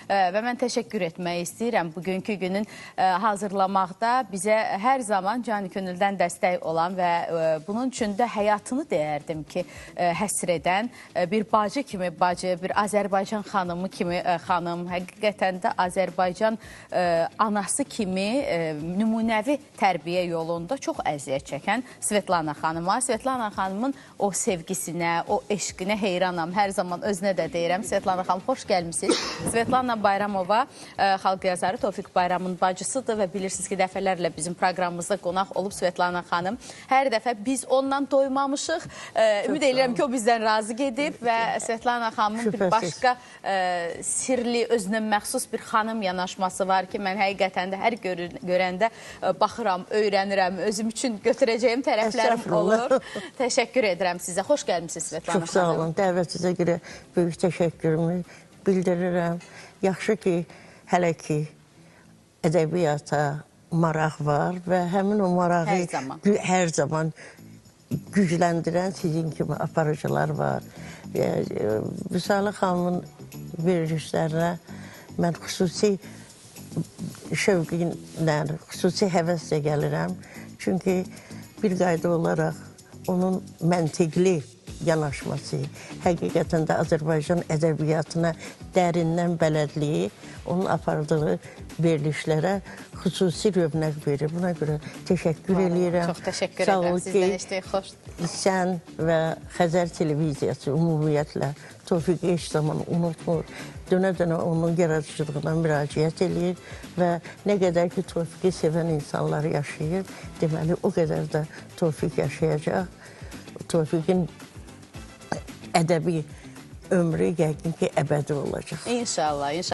Və mən təşəkkür etmək istəyirəm bugünkü günün hazırlamaqda bizə hər zaman cani könüldən dəstək olan və bunun üçün də həyatını deyərdim ki, həsr edən bir bacı kimi bacı, bir Azərbaycan xanımı kimi xanım, həqiqətən də Azərbaycan anası kimi nümunəvi tərbiyə yolunda çox əziyyət çəkən Svetlana xanıma. Svetlana xanımın o sevgisinə, o eşqinə heyranam. Hər zaman özünə də deyirəm. Svetlana xanım, xoş gəlmişsiniz. Svetlana Bayramova xalq yazarı Tofiq Bayramın bacısıdır və bilirsiniz ki, dəfələrlə bizim proqramımızda qonaq olub Svetlana xanım. Hər dəfə biz ondan doymamışıq. Ümid edirəm ki, o bizdən razı gedib və Svetlana xanımın bir başqa sirli, özünə məxsus bir xanım yanaşması var ki, mən həqiqətən də hər görəndə baxıram, öyrənirəm, özüm üçün götürəcəyim tərəflərim olur. Təşəkkür edirəm sizə. Xoş gəlmişsiniz Svetlana xanım. Çox sağ olun. Dəvətinizə görə böyük təşəkkürümü bildirirəm. Yaxşı ki, hələ ki ədəbiyyata maraq var və həmin o marağı hər zaman gücləndirən sizin kimi aparıcılar var. Vüsalə xanımın verilişlərinə mən xüsusi şövqlə, xüsusi həvəslə gəlirəm. Çünki bir qayda olaraq onun məntiqli yanaşması, həqiqətən də Azərbaycan ədəbiyyatına dərindən bələdliyi, onun apardığı verilişlərə xüsusi rövnəq verir. Buna görə təşəkkür edirəm. Çox təşəkkür edirəm. Sizdən eşitdik, xoş. Sən və Xəzər televiziyası ümumiyyətlə Tofiqi heç zaman unutmur. Dönə-dönə onun yaradıcılığına müraciət edir və nə qədər ki, Tofiqi sevən insanlar yaşayır, deməli, o qədər də Tofiq yaşayacaq. Tofiqin ədəbi ömrü yəqin ki, əbədi olacaq. İnşallah, inşallah.